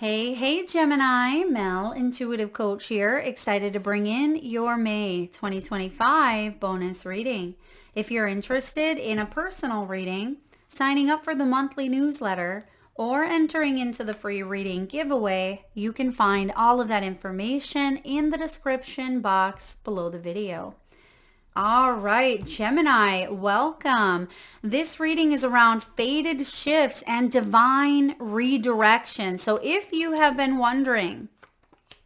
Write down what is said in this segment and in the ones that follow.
Hey, Gemini, Mel, Intuitive Coach here, excited to bring in your May 2025 bonus reading. If you're interested in a personal reading, signing up for the monthly newsletter, or entering into the free reading giveaway, you can find all of that information in the description box below the video. All right, Gemini, welcome. This reading is around fated shifts and divine redirection. So if you have been wondering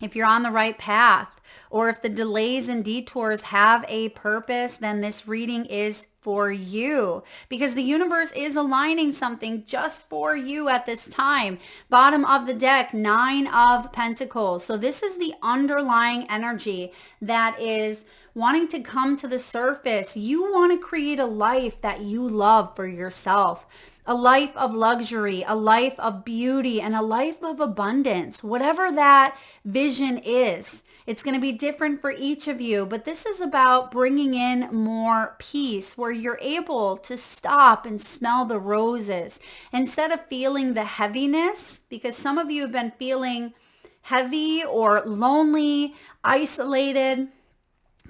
if you're on the right path or if the delays and detours have a purpose, then this reading is for you because the universe is aligning something just for you at this time. Bottom of the deck, 9 of Pentacles. So this is the underlying energy that is wanting to come to the surface. You want to create a life that you love for yourself, a life of luxury, a life of beauty, and a life of abundance. Whatever that vision is, it's going to be different for each of you, but this is about bringing in more peace where you're able to stop and smell the roses instead of feeling the heaviness, because some of you have been feeling heavy or lonely, isolated.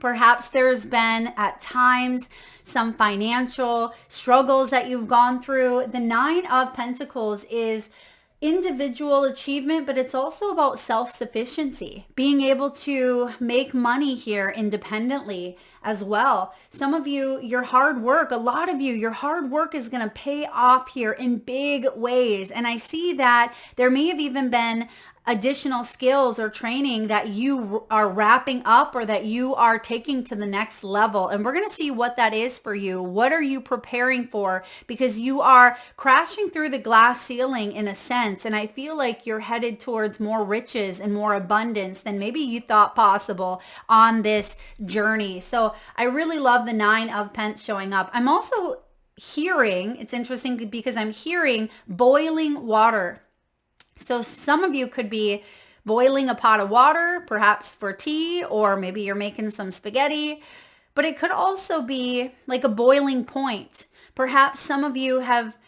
Perhaps there's been at times some financial struggles that you've gone through. The 9 of Pentacles is individual achievement, but it's also about self-sufficiency, being able to make money here independently as well. Some of you, your hard work, a lot of you, your hard work is going to pay off here in big ways. And I see that there may have even been additional skills or training that you are wrapping up or that you are taking to the next level. And we're going to see what that is for you. What are you preparing for? Because you are crashing through the glass ceiling in a sense. And I feel like you're headed towards more riches and more abundance than maybe you thought possible on this journey. So I really love the 9 of Pentacles showing up. I'm also hearing, it's interesting because I'm hearing boiling water. So some of you could be boiling a pot of water, perhaps for tea, or maybe you're making some spaghetti, but it could also be like a boiling point. Perhaps some of you have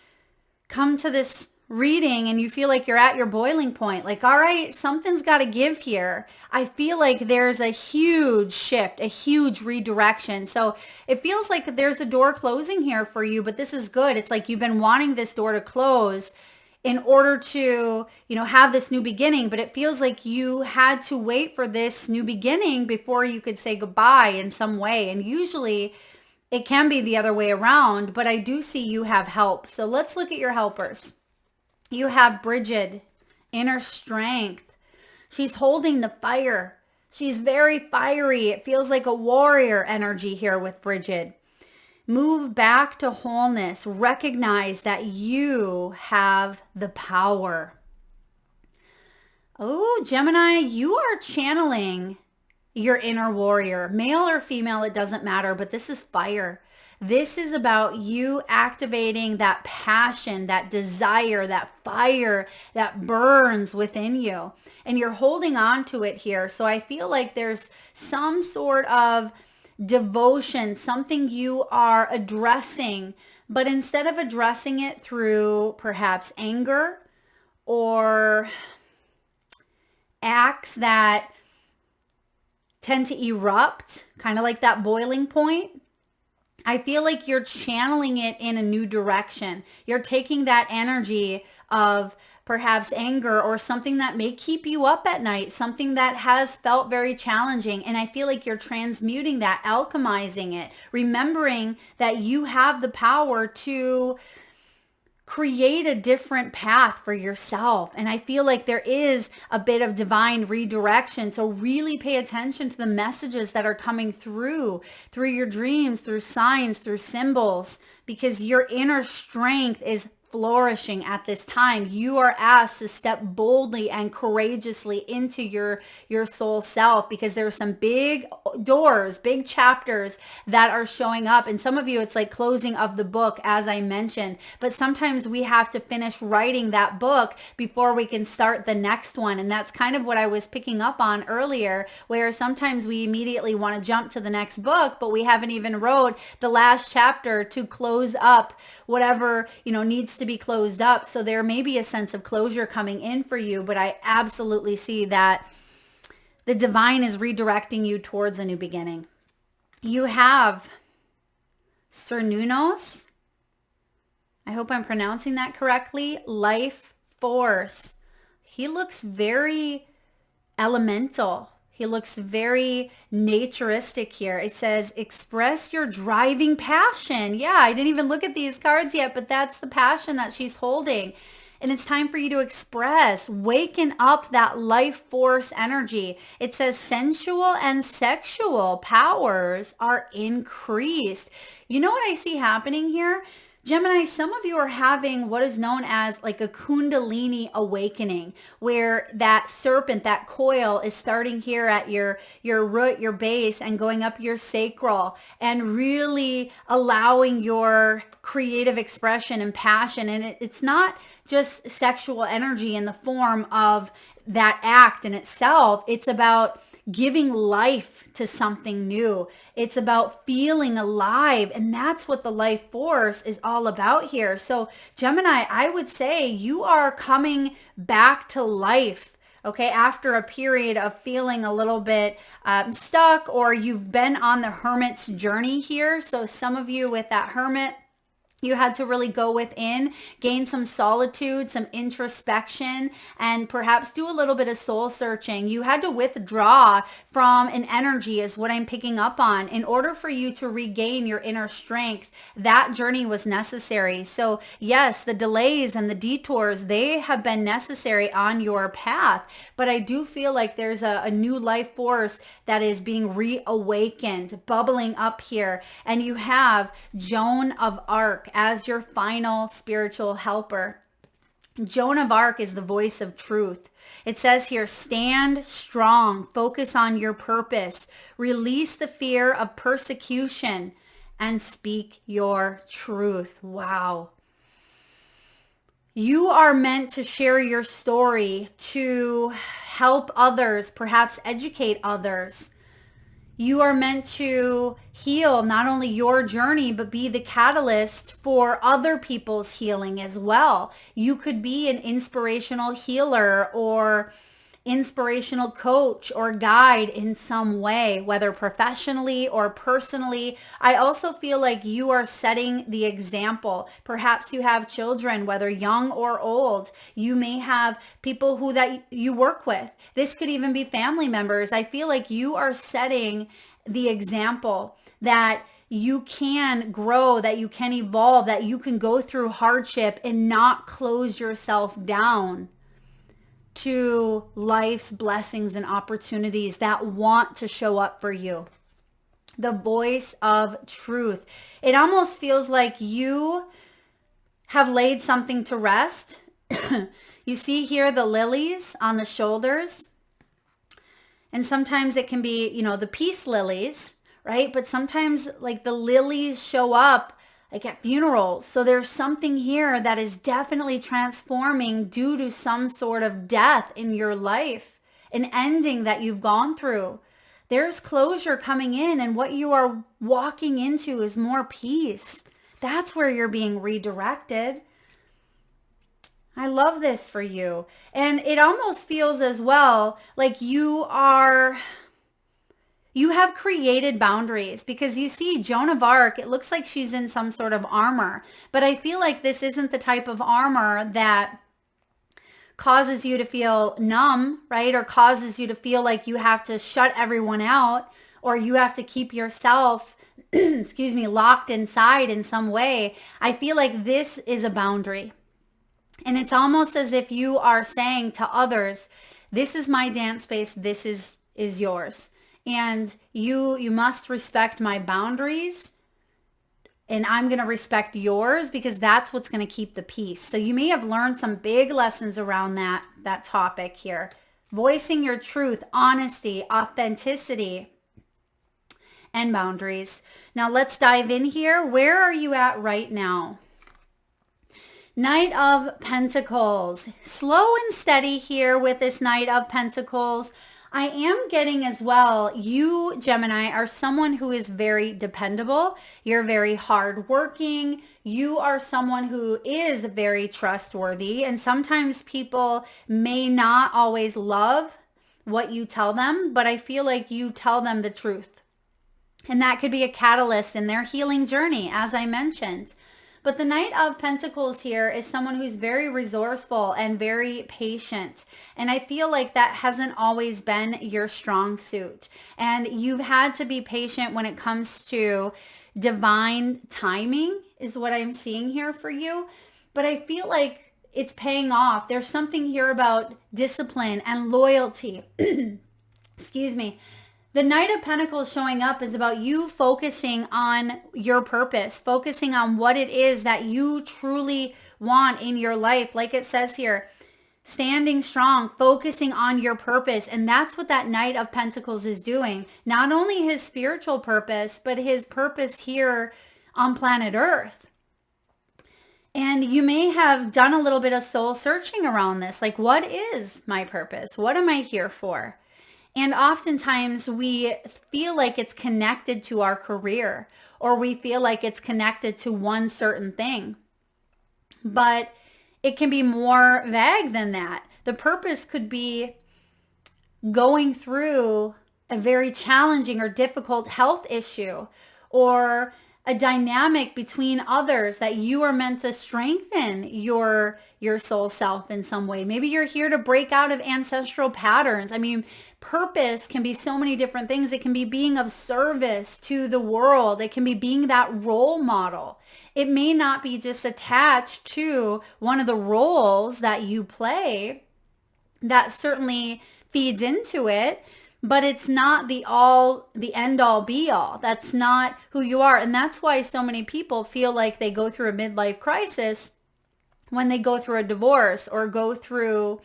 come to this reading and you feel like you're at your boiling point. Like, all right, something's got to give here. I feel like there's a huge shift, a huge redirection. So it feels like there's a door closing here for you, but this is good. It's like you've been wanting this door to close in order to, have this new beginning, but it feels like you had to wait for this new beginning before you could say goodbye in some way. And usually it can be the other way around, but I do see you have help. So let's look at your helpers. You have Bridget, inner strength. She's holding the fire. She's very fiery. It feels like a warrior energy here with Bridget. Move back to wholeness. Recognize that you have the power. Oh, Gemini, you are channeling your inner warrior. Male or female, it doesn't matter, but this is fire. This is about you activating that passion, that desire, that fire that burns within you. And you're holding on to it here. So I feel like there's some sort of devotion, something you are addressing, but instead of addressing it through perhaps anger or acts that tend to erupt, kind of like that boiling point, I feel like you're channeling it in a new direction. You're taking that energy of perhaps anger or something that may keep you up at night, something that has felt very challenging. And I feel like you're transmuting that, alchemizing it, remembering that you have the power to create a different path for yourself. And I feel like there is a bit of divine redirection. So really pay attention to the messages that are coming through your dreams, through signs, through symbols, because your inner strength is flourishing at this time. You are asked to step boldly and courageously into your soul self, because there are some big doors, big chapters that are showing up. And some of you, it's like closing of the book, as I mentioned, but sometimes we have to finish writing that book before we can start the next one. And that's kind of what I was picking up on earlier, where sometimes we immediately want to jump to the next book, but we haven't even wrote the last chapter to close up whatever, needs to to be closed up. So there may be a sense of closure coming in for you, but I absolutely see that the divine is redirecting you towards a new beginning. You have Cernunos. I hope I'm pronouncing that correctly. Life force. He looks very elemental. He looks very naturistic here. It says, express your driving passion. Yeah, I didn't even look at these cards yet, but that's the passion that she's holding. And it's time for you to express, waken up that life force energy. It says sensual and sexual powers are increased. You know what I see happening here? Gemini, some of you are having what is known as like a Kundalini awakening, where that serpent, that coil is starting here at your root, your base, and going up your sacral and really allowing your creative expression and passion. And it's not just sexual energy in the form of that act in itself. It's about giving life to something new. It's about feeling alive. And that's what the life force is all about here. So Gemini, I would say you are coming back to life. Okay, after a period of feeling a little bit stuck, or you've been on the hermit's journey here. So some of you with that hermit, you had to really go within, gain some solitude, some introspection, and perhaps do a little bit of soul searching. You had to withdraw from an energy is what I'm picking up on. In order for you to regain your inner strength, that journey was necessary. So yes, the delays and the detours, they have been necessary on your path. But I do feel like there's a new life force that is being reawakened, bubbling up here. And you have Joan of Arc as your final spiritual helper. Joan of Arc is the voice of truth. It says here, stand strong, focus on your purpose, release the fear of persecution, and speak your truth. Wow. You are meant to share your story, to help others, perhaps educate others. You are meant to heal not only your journey, but be the catalyst for other people's healing as well. You could be an inspirational healer or inspirational coach or guide in some way, whether professionally or personally. I also feel like you are setting the example. Perhaps you have children, whether young or old. You may have people who that you work with. This could even be family members. I feel like you are setting the example that you can grow, that you can evolve, that you can go through hardship and not close yourself down to life's blessings and opportunities that want to show up for you. The voice of truth. It almost feels like you have laid something to rest. You see here the lilies on the shoulders. And sometimes it can be, the peace lilies, right? But sometimes like the lilies show up like at funerals. So there's something here that is definitely transforming due to some sort of death in your life, an ending that you've gone through. There's closure coming in, and what you are walking into is more peace. That's where you're being redirected. I love this for you. And it almost feels as well like you have created boundaries, because you see Joan of Arc, it looks like she's in some sort of armor, but I feel like this isn't the type of armor that causes you to feel numb, right? Or causes you to feel like you have to shut everyone out, or you have to keep yourself, locked inside in some way. I feel like this is a boundary. And it's almost as if you are saying to others, this is my dance space, this is yours. And you must respect my boundaries, and I'm going to respect yours, because that's what's going to keep the peace. So you may have learned some big lessons around that topic here. Voicing your truth, honesty, authenticity, and boundaries. Now let's dive in here. Where are you at right now? Knight of Pentacles. Slow and steady here with this Knight of Pentacles. I am getting as well, you Gemini are someone who is very dependable. You're very hardworking. You are someone who is very trustworthy. And sometimes people may not always love what you tell them, but I feel like you tell them the truth. And that could be a catalyst in their healing journey, as I mentioned. But the Knight of Pentacles here is someone who's very resourceful and very patient. And I feel like that hasn't always been your strong suit. And you've had to be patient when it comes to divine timing is what I'm seeing here for you. But I feel like it's paying off. There's something here about discipline and loyalty. Excuse me. The Knight of Pentacles showing up is about you focusing on your purpose, focusing on what it is that you truly want in your life. Like it says here, standing strong, focusing on your purpose. And that's what that Knight of Pentacles is doing. Not only his spiritual purpose, but his purpose here on planet Earth. And you may have done a little bit of soul searching around this. Like, what is my purpose? What am I here for? And oftentimes we feel like it's connected to our career, or we feel like it's connected to one certain thing. But it can be more vague than that. The purpose could be going through a very challenging or difficult health issue, or a dynamic between others that you are meant to strengthen your soul self in some way. Maybe you're here to break out of ancestral patterns. I mean, purpose can be so many different things. It can be being of service to the world. It can be being that role model. It may not be just attached to one of the roles that you play. That certainly feeds into it, but it's not the end all be all. That's not who you are. And that's why so many people feel like they go through a midlife crisis when they go through a divorce or go through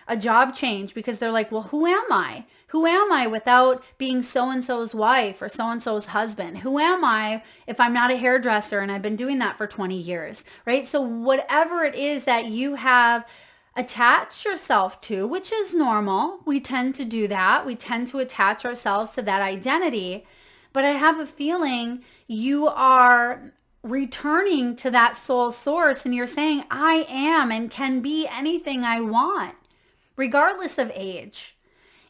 a job change, because they're like, well, who am I? Who am I without being so-and-so's wife or so-and-so's husband? Who am I if I'm not a hairdresser and I've been doing that for 20 years, right? So whatever it is that you have attached yourself to, which is normal. We tend to do that. We tend to attach ourselves to that identity. But I have a feeling you are returning to that soul source and you're saying, I am and can be anything I want, regardless of age.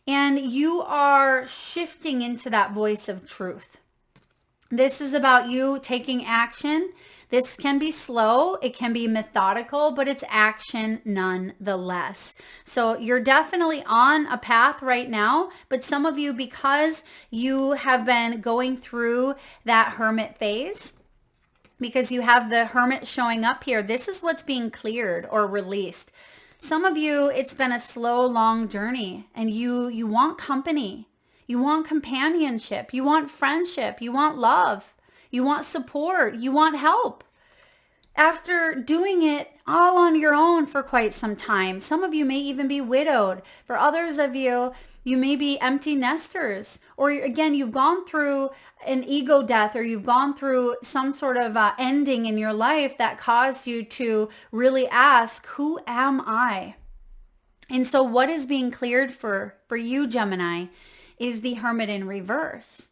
And you are shifting into that voice of truth. This is about you taking action. This can be slow, it can be methodical, but it's action nonetheless. So you're definitely on a path right now, but some of you, because you have been going through that hermit phase, because you have the hermit showing up here, this is what's being cleared or released. Some of you, it's been a slow, long journey, and you want company, you want companionship, you want friendship, you want love. You want support. You want help. After doing it all on your own for quite some time, some of you may even be widowed. For others of you, you may be empty nesters. Or again, you've gone through an ego death, or you've gone through some sort of ending in your life that caused you to really ask, who am I? And so what is being cleared for you, Gemini, is the hermit in reverse.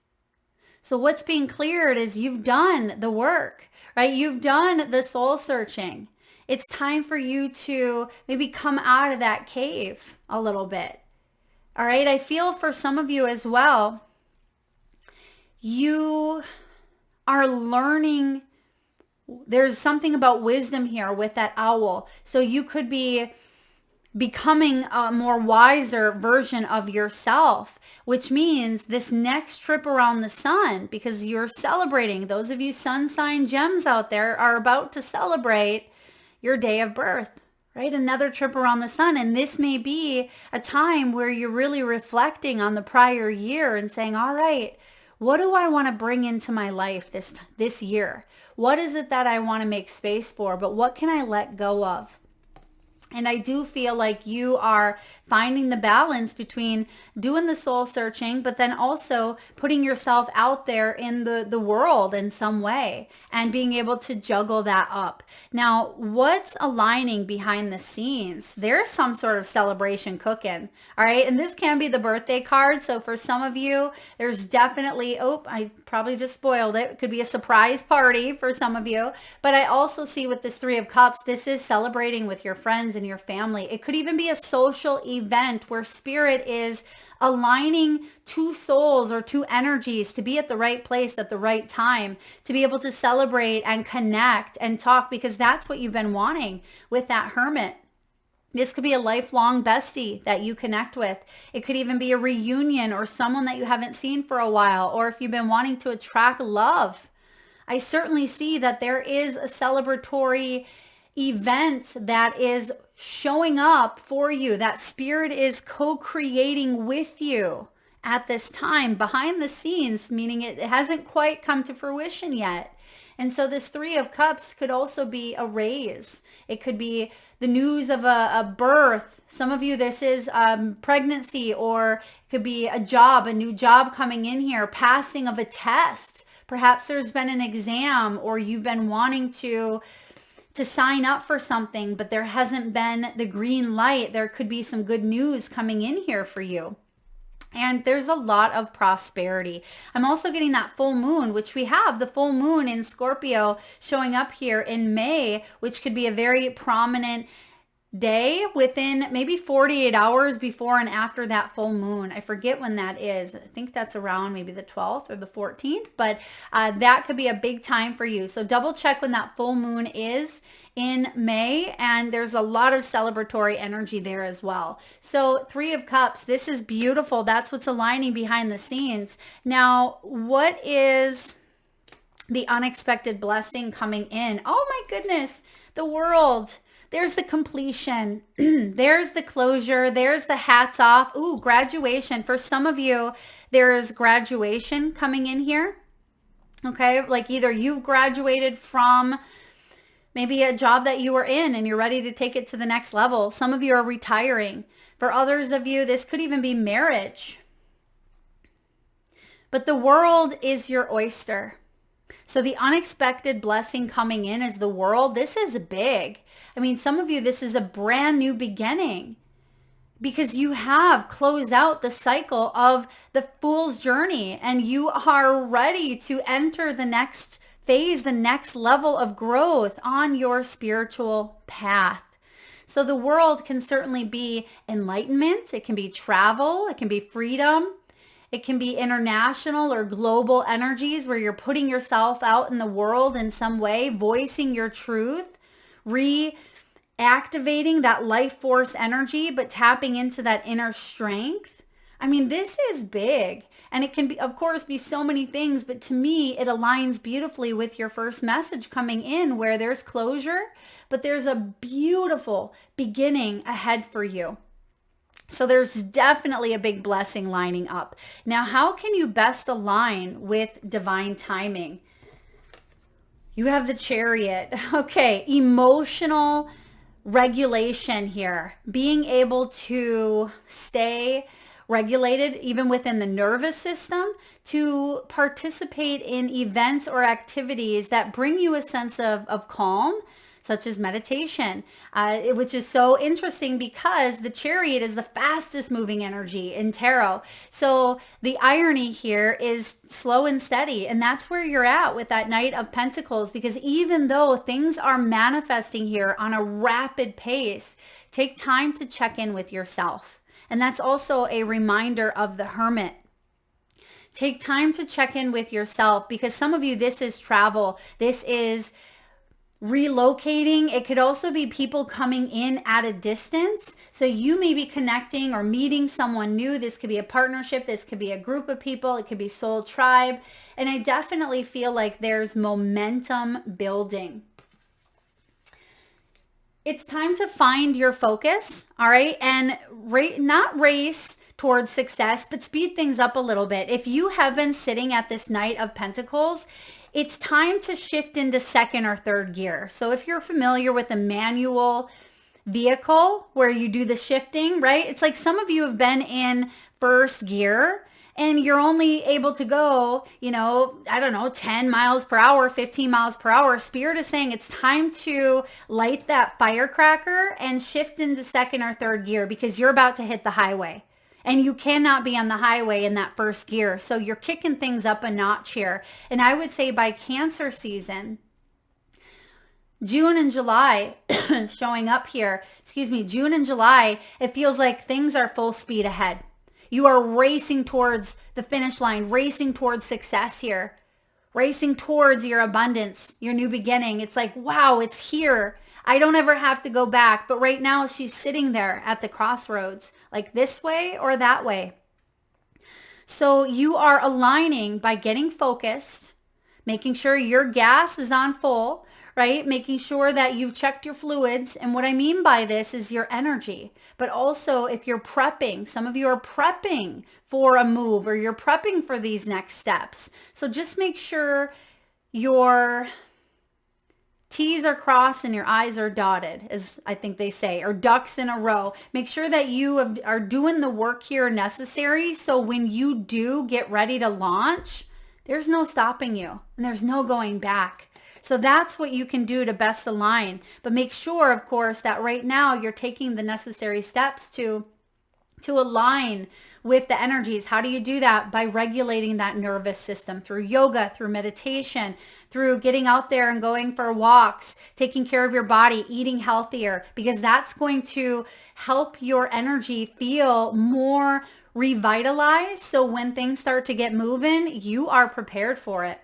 So what's being cleared is you've done the work, right? You've done the soul searching. It's time for you to maybe come out of that cave a little bit. All right. I feel for some of you as well, you are learning. There's something about wisdom here with that owl. So you could be becoming a more wiser version of yourself, which means this next trip around the sun, because you're celebrating, those of you sun sign gems out there are about to celebrate your day of birth, right? Another trip around the sun. And this may be a time where you're really reflecting on the prior year and saying, all right, what do I want to bring into my life this year? What is it that I want to make space for? But what can I let go of? And I do feel like you are finding the balance between doing the soul searching, but then also putting yourself out there in the world in some way and being able to juggle that up. Now, what's aligning behind the scenes? There's some sort of celebration cooking. All right. And this can be the birthday card. So for some of you, there's definitely, oh, I probably just spoiled it. It could be a surprise party for some of you. But I also see with this Three of Cups, this is celebrating with your friends and your family. It could even be a social event where spirit is aligning two souls or two energies to be at the right place at the right time, to be able to celebrate and connect and talk, because that's what you've been wanting with that Hermit. This could be a lifelong bestie that you connect with. It could even be a reunion or someone that you haven't seen for a while, or if you've been wanting to attract love. I certainly see that there is a celebratory event that is showing up for you, that spirit is co-creating with you at this time behind the scenes, meaning it hasn't quite come to fruition yet. And so this Three of Cups could also be a raise. It could be the news of a birth. Some of you, this is pregnancy, or it could be a job, a new job coming in here, passing of a test. Perhaps there's been an exam, or you've been wanting to sign up for something, but there hasn't been the green light. There could be some good news coming in here for you. And there's a lot of prosperity. I'm also getting that full moon, which we have the full moon in Scorpio showing up here in May, which could be a very prominent day within maybe 48 hours before and after that full moon. I forget when that is. I think that's around maybe the 12th or the 14th, but that could be a big time for you. So double check when that full moon is in May, and there's a lot of celebratory energy there as well. So Three of Cups, this is beautiful. That's what's aligning behind the scenes. Now, what is the unexpected blessing coming in? Oh my goodness, the World. There's the completion. There's the closure. There's the hats off. Ooh, graduation. For some of you, there is graduation coming in here. Okay, like either you've graduated from maybe a job that you were in and you're ready to take it to the next level. Some of you are retiring. For others of you, this could even be marriage. But the world is your oyster. So the unexpected blessing coming in is the World. This is big. I mean, some of you, this is a brand new beginning because you have closed out the cycle of the Fool's journey and you are ready to enter the next phase, the next level of growth on your spiritual path. So the World can certainly be enlightenment. It can be travel. It can be freedom. It can be international or global energies where you're putting yourself out in the world in some way, voicing your truth, reactivating that life force energy, but tapping into that inner strength. I mean, this is big. And it can be, of course, be so many things, but to me, it aligns beautifully with your first message coming in where there's closure, but there's a beautiful beginning ahead for you. So there's definitely a big blessing lining up. Now, how can you best align with divine timing? You have the Chariot. Okay, emotional regulation here. Being able to stay regulated even within the nervous system, to participate in events or activities that bring you a sense of calm, such as meditation, which is so interesting because the Chariot is the fastest moving energy in tarot. So the irony here is slow and steady. And that's where you're at with that Knight of Pentacles, because even though things are manifesting here on a rapid pace, take time to check in with yourself. And that's also a reminder of the Hermit. Take time to check in with yourself, because some of you, this is travel. This is relocating. It could also be people coming in at a distance. So you may be connecting or meeting someone new. This could be a partnership. This could be a group of people. It could be soul tribe. And I definitely feel like there's momentum building. It's time to find your focus, all right? And not race towards success, but speed things up a little bit. If you have been sitting at this Knight of Pentacles, it's time to shift into second or third gear. So if you're familiar with a manual vehicle where you do the shifting, right? It's like some of you have been in first gear and you're only able to go, I don't know, 10 miles per hour, 15 miles per hour. Spirit is saying it's time to light that firecracker and shift into second or third gear because you're about to hit the highway. And you cannot be on the highway in that first gear. So you're kicking things up a notch here. And I would say by Cancer season, June and July showing up here, June and July, it feels like things are full speed ahead. You are racing towards the finish line, racing towards success here, racing towards your abundance, your new beginning. It's like, wow, it's here. I don't ever have to go back. But right now she's sitting there at the crossroads, like this way or that way. So you are aligning by getting focused, making sure your gas is on full, right? Making sure that you've checked your fluids. And what I mean by this is your energy. But also if you're prepping, some of you are prepping for a move or you're prepping for these next steps. So just make sure your T's are crossed and your I's are dotted, as I think they say, or ducks in a row. Make sure that you are doing the work here necessary. So when you do get ready to launch, there's no stopping you and there's no going back. So that's what you can do to best align. But make sure, of course, that right now you're taking the necessary steps to align with the energies. How do you do that? By regulating that nervous system through yoga, through meditation, through getting out there and going for walks, taking care of your body, eating healthier, because that's going to help your energy feel more revitalized. So when things start to get moving, you are prepared for it.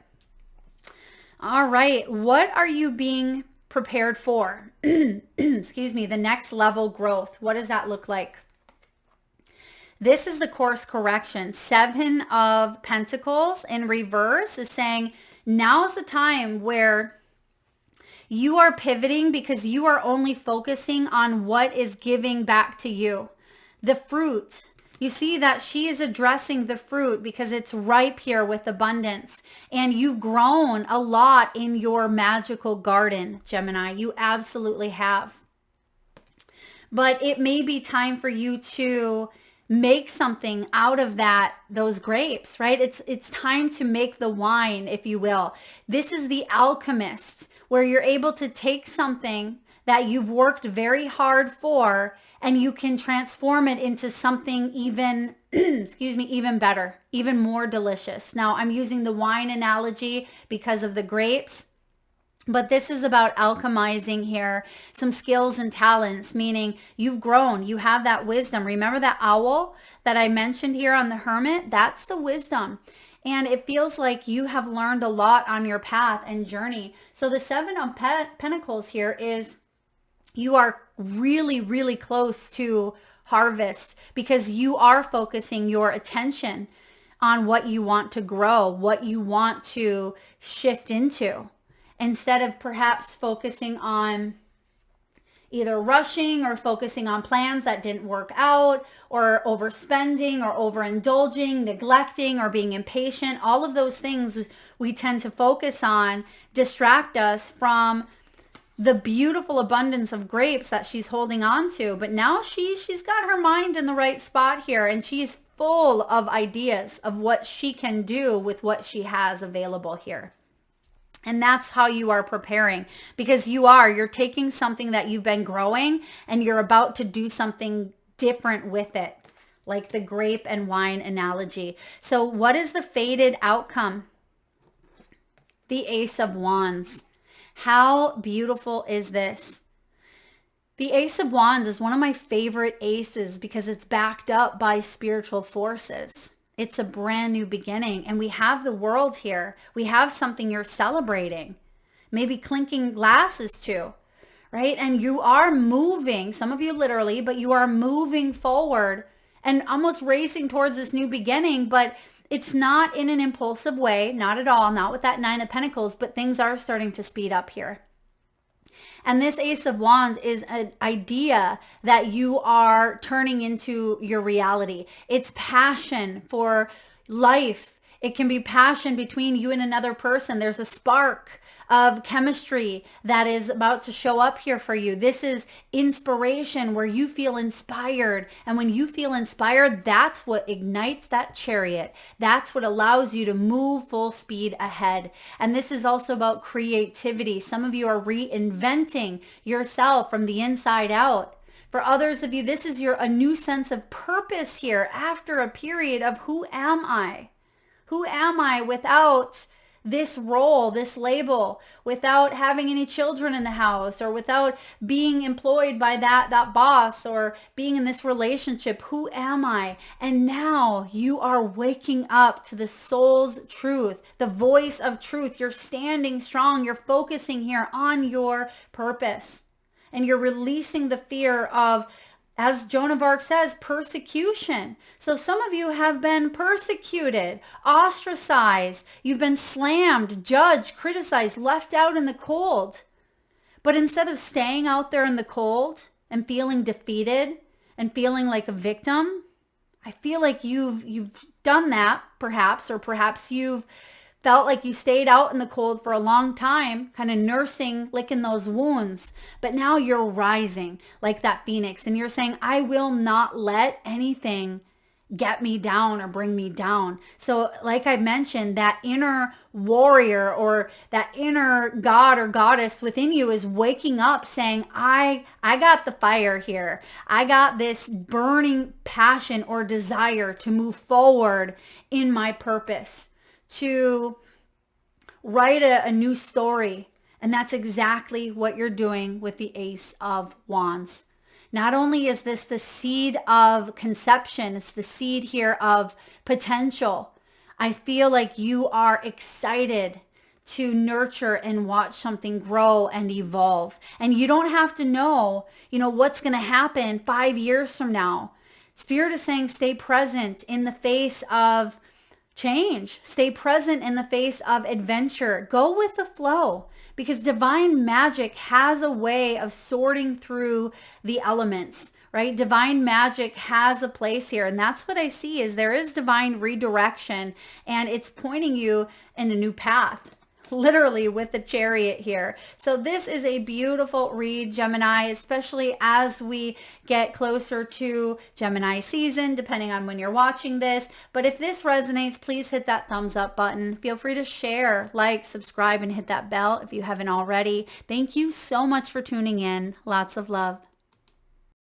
All right. What are you being prepared for? Excuse me. The next level growth. What does that look like? This is the course correction. 7 of Pentacles in reverse is saying now's the time where you are pivoting because you are only focusing on what is giving back to you. The fruit. You see that she is addressing the fruit because it's ripe here with abundance. And you've grown a lot in your magical garden, Gemini. You absolutely have. But it may be time for you to make something out of those grapes, right? It's time to make the wine, if you will. This is the alchemist, where you're able to take something that you've worked very hard for and you can transform it into something even, even better, even more delicious. Now, I'm using the wine analogy because of the grapes, but this is about alchemizing here, some skills and talents, meaning you've grown, you have that wisdom. Remember that owl that I mentioned here on the Hermit? That's the wisdom. And it feels like you have learned a lot on your path and journey. So the 7 of Pentacles here is you are really, really close to harvest because you are focusing your attention on what you want to grow, what you want to shift into, instead of perhaps focusing on either rushing or focusing on plans that didn't work out, or overspending or overindulging, neglecting or being impatient. All of those things we tend to focus on distract us from the beautiful abundance of grapes that she's holding on to. But now she's got her mind in the right spot here, and she's full of ideas of what she can do with what she has available here. And that's how you are preparing, because you're taking something that you've been growing and you're about to do something different with it, like the grape and wine analogy. So what is the fated outcome? The Ace of Wands. How beautiful is this? The Ace of Wands is one of my favorite aces because it's backed up by spiritual forces. It's a brand new beginning, and we have the world here. We have something you're celebrating, maybe clinking glasses to, right? And you are moving, some of you literally, but you are moving forward and almost racing towards this new beginning, but it's not in an impulsive way, not at all, not with that 9 of Pentacles, but things are starting to speed up here. And this Ace of Wands is an idea that you are turning into your reality. It's passion for life. It can be passion between you and another person. There's a spark of chemistry that is about to show up here for you. This is inspiration where you feel inspired. And when you feel inspired, that's what ignites that chariot. That's what allows you to move full speed ahead. And this is also about creativity. Some of you are reinventing yourself from the inside out. For others of you, this is a new sense of purpose here after a period of who am I? Who am I without this role, this label, without having any children in the house, or without being employed by that boss, or being in this relationship? Who am I? And now you are waking up to the soul's truth, the voice of truth. You're standing strong. You're focusing here on your purpose. And you're releasing the fear of, as Joan of Arc says, persecution. So some of you have been persecuted, ostracized. You've been slammed, judged, criticized, left out in the cold. But instead of staying out there in the cold and feeling defeated and feeling like a victim, I feel like you've done that perhaps, or perhaps you've felt like you stayed out in the cold for a long time, kind of nursing, licking those wounds. But now you're rising like that phoenix, and you're saying, I will not let anything get me down or bring me down. So like I mentioned, that inner warrior or that inner god or goddess within you is waking up saying, I got the fire here. I got this burning passion or desire to move forward in my purpose, to write a new story. And that's exactly what you're doing with the Ace of Wands. Not only is this the seed of conception, it's the seed here of potential. I feel like you are excited to nurture and watch something grow and evolve. And you don't have to know, what's going to happen 5 years from now. Spirit is saying stay present in the face of change. Stay present in the face of adventure. Go with the flow, because divine magic has a way of sorting through the elements, right? Divine magic has a place here. And that's what I see is there is divine redirection, and it's pointing you in a new path. Literally with the chariot here. So this is a beautiful read, Gemini, especially as we get closer to Gemini season, depending on when you're watching this. But if this resonates, please hit that thumbs up button. Feel free to share, like, subscribe, and hit that bell if you haven't already. Thank you so much for tuning in. Lots of love.